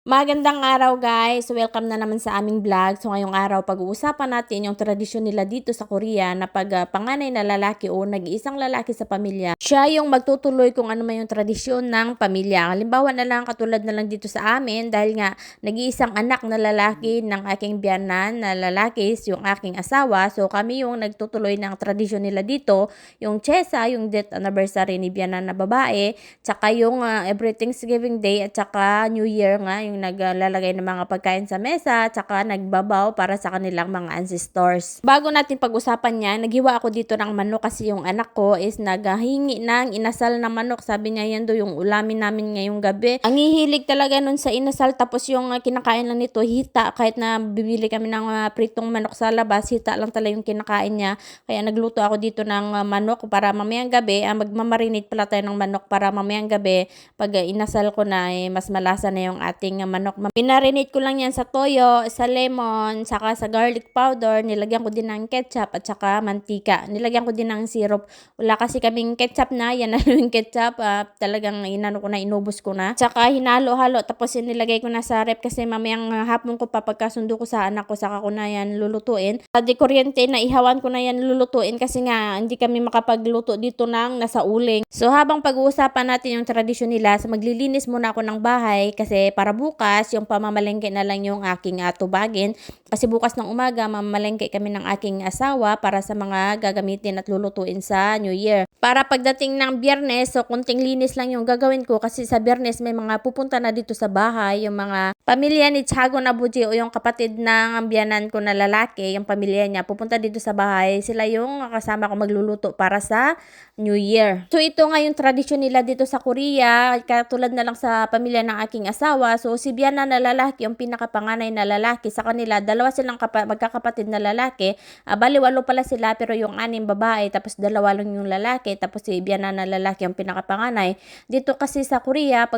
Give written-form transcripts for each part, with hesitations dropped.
Magandang araw guys! Welcome na naman sa aming vlog. So ngayong araw pag-uusapan natin yung tradisyon nila dito sa Korea na pag panganay na lalaki o nag-iisang lalaki sa pamilya, siya yung magtutuloy kung ano man yung tradisyon ng pamilya. Halimbawa na lang katulad na lang dito sa amin dahil nga nag-iisang anak na lalaki ng aking biyanan na lalaki yung aking asawa. So kami yung nagtutuloy ng tradisyon nila dito, yung Chesa, yung death anniversary ni biyanan na babae, tsaka yung every Thanksgiving Day at tsaka New Year nga yung naglalagay ng mga pagkain sa mesa tsaka nagbabaw para sa kanilang mga ancestors. Bago natin pag-usapan niya, naghiwa ako dito ng manok kasi yung anak ko is naghingi ng inasal na manok. Sabi niya yan do yung ulamin namin ngayong gabi. Ang hihilig talaga nun sa inasal, tapos yung kinakain lang nito hita, kahit na bibili kami ng pritong manok sa labas, hita lang talaga yung kinakain niya. Kaya nagluto ako dito ng manok para mamayang gabi, magmamarinate pala tayo ng manok para mamayang gabi pag inasal ko na mas malasa na yung ating manok. Pinarinate ko lang yan sa toyo, sa lemon, saka sa garlic powder. Nilagyan ko din ng ketchup at saka mantika. Nilagyan ko din ng syrup. Wala kasi kaming ketchup na. Yan na yung ketchup. Talagang inano ko na, inubos ko na. Tsaka hinalo-halo. Tapos nilagay ko na sa rep kasi mamayang hapon ko pa pagkasundo ko sa anak ko, saka ko na yan lulutuin. Sa di kuryente na ihawan ko na yan lulutuin kasi nga hindi kami makapagluto dito ng nasa uling. So habang pag-uusapan natin yung tradisyon nila, so maglilinis muna ako ng bahay kasi para bukas yung pamamalengke na lang yung aking tubagin. Kasi bukas ng umaga mamamalengke kami ng aking asawa para sa mga gagamitin at lulutuin sa New Year. Para pagdating ng Biyernes, so kunting linis lang yung gagawin ko kasi sa Biyernes may mga pupunta na dito sa bahay, yung mga pamilya ni Tiago Nabuji o yung kapatid ng biyanan ko na lalaki, yung pamilya niya pupunta dito sa bahay. Sila yung kasama ko magluluto para sa New Year. So ito nga yung tradisyon nila dito sa Korea, katulad na lang sa pamilya ng aking asawa. So si biyanan na lalaki, yung pinakapanganay na lalaki sa kanila, dalawa silang magkakapatid na lalaki. Bali 8 pala sila pero yung 6 babae tapos 2 lang yung lalaki, tapos si biyanan na lalaki yung pinakapanganay. Dito kasi sa Korea,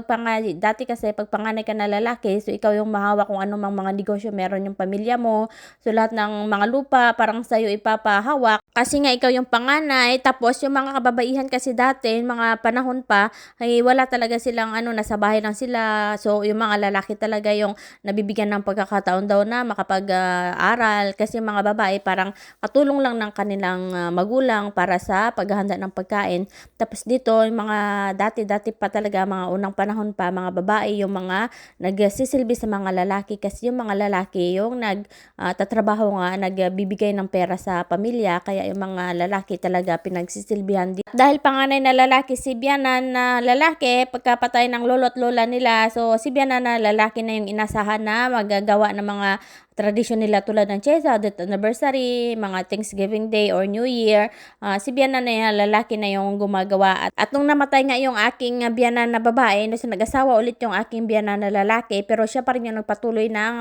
dati kasi pag panganay ka na lalaki, so ikaw yung mahawak kung ano mang mga negosyo meron yung pamilya mo. So lahat ng mga lupa parang sa'yo ipapahawak kasi nga ikaw yung panganay. Tapos yung mga kababaihan kasi dati, mga panahon pa, ay wala talaga silang nasa bahay lang sila. So yung mga lalaki talaga yung nabibigyan ng pagkakataon daw na makapag-aral kasi yung mga babae parang katulong lang ng kanilang magulang para sa paghahanda ng pagkain. Tapos dito yung mga dati pa talaga, mga unang panahon pa, mga babae yung mga nagsisilbi sa mga lalaki kasi yung mga lalaki yung tatrabaho nga, nagbibigay ng pera sa pamilya, kaya yung mga lalaki talaga pinagsisilbihan. Dahil panganay na lalaki si biyanan na lalaki, pagkapatay ng lolo't lola nila, so si biyanan na lalaki na yung inasahan na magagawa ng mga tradisyon nila tulad ng Chesa, death anniversary, mga Thanksgiving Day or New Year. Si biyanan na yung lalaki na yung gumagawa. At nung namatay nga yung aking biyanan na babae, so nag-asawa ulit yung aking biyanan na lalaki, pero siya pa rin yung nagpatuloy ng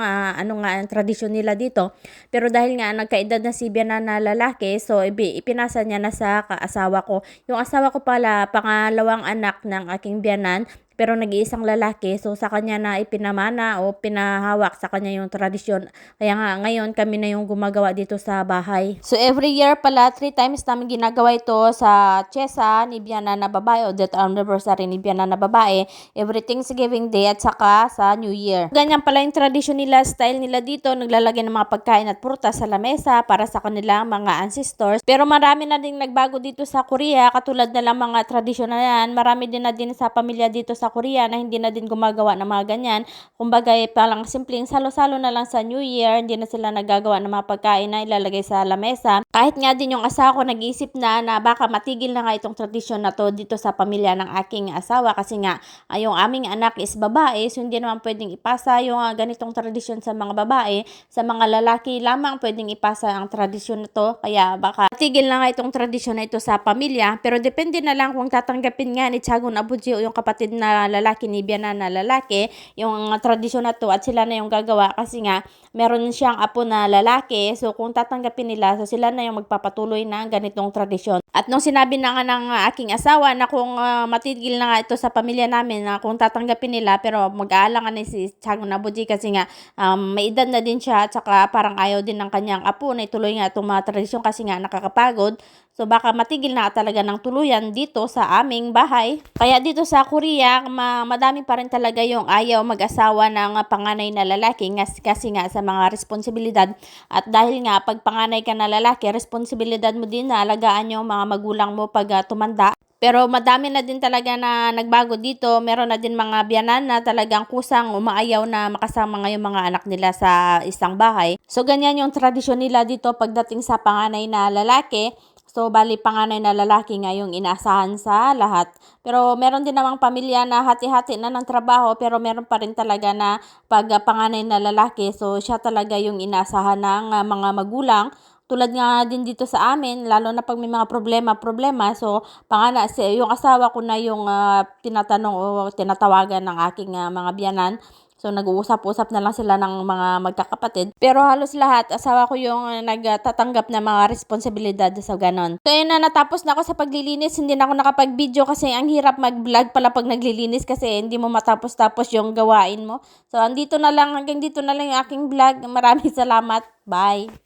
ang tradisyon nila dito. Pero dahil nga nagkaedad na si biyanan na lalaki, so ipinasa niya na sa asawa ko. Yung asawa ko pala, pangalawang anak ng aking biyanan, pero nag-iisang lalaki, so sa kanya na ipinamana o pinahawak sa kanya yung tradisyon. Kaya nga ngayon kami na yung gumagawa dito sa bahay. So every year pala 3 times namin ginagawa ito sa Chesa ni biyanan na babae o death anniversary ni biyanan na babae, every Thanksgiving Day at saka sa New Year. Ganyan pala yung tradisyon nila, style nila dito, naglalagay ng mga pagkain at prutas sa lamesa para sa kanilang mga ancestors. Pero marami na ding nagbago dito sa Korea, katulad na lang mga tradisyon na yan. Marami din na din sa pamilya dito sa Korea na hindi na din gumagawa ng mga ganyan. Kumbaga palang simpleng salo-salo na lang sa New Year, hindi na sila nagagawa ng mga pagkain na ilalagay sa lamesa. Kahit nga din yung asawa ko nag-iisip na baka matigil na nga itong tradisyon na to dito sa pamilya ng aking asawa kasi nga yung aming anak is babae, so hindi naman pwedeng ipasa yung ganitong tradisyon sa mga babae. Sa mga lalaki lamang pwedeng ipasa ang tradisyon na to, kaya baka matigil na nga itong tradisyon na ito sa pamilya. Pero depende na lang kung tatanggapin nga ni Tiago Nabuji o yung kapatid na lalaki ni biyanan na lalaki yung tradisyon na to at sila na yung gagawa kasi nga meron siyang apo na lalaki. So kung tatanggapin nila, so sila na yung magpapatuloy ng ganitong tradisyon. At nung sinabi na nga ng aking asawa na kung matigil na nga ito sa pamilya namin, na kung tatanggapin nila, pero mag-aalangan ni si Tiago Nabuji kasi nga may edad na din siya at saka parang ayaw din ng kanyang apo na ituloy nga itong mga tradisyon kasi nga nakakapagod. So baka matigil na talaga ng tuluyan dito sa aming bahay. Kaya dito sa Korea, madami pa rin talaga yung ayaw mag-asawa ng panganay na lalaki kasi nga sa mga responsibilidad. At dahil nga pag panganay ka na lalaki, responsibilidad mo din na alagaan yung mga magulang mo pag tumanda. Pero madami na din talaga na nagbago dito. Meron na din mga biyanan na talagang kusang umaayaw na makasama ngayong mga anak nila sa isang bahay. So ganyan yung tradisyon nila dito pagdating sa panganay na lalaki. So, bali panganay na lalaki nga yung inaasahan sa lahat. Pero meron din namang pamilya na hati-hati na ng trabaho pero meron pa rin talaga na pag panganay na lalaki. So, siya talaga yung inaasahan ng mga magulang. Tulad nga din dito sa amin, lalo na pag may mga problema. So, yung asawa ko na yung tinatanong o tinatawagan ng aking mga biyanan. So, nag-uusap-usap na lang sila ng mga magkakapatid. Pero halos lahat, asawa ko yung nagtatanggap ng mga responsibilidad sa ganon. So, yun na, natapos na ako sa paglilinis. Hindi na ako nakapag-video kasi ang hirap mag-vlog pala pag naglilinis kasi hindi mo matapos-tapos yung gawain mo. So, hanggang dito na lang yung aking vlog. Maraming salamat. Bye!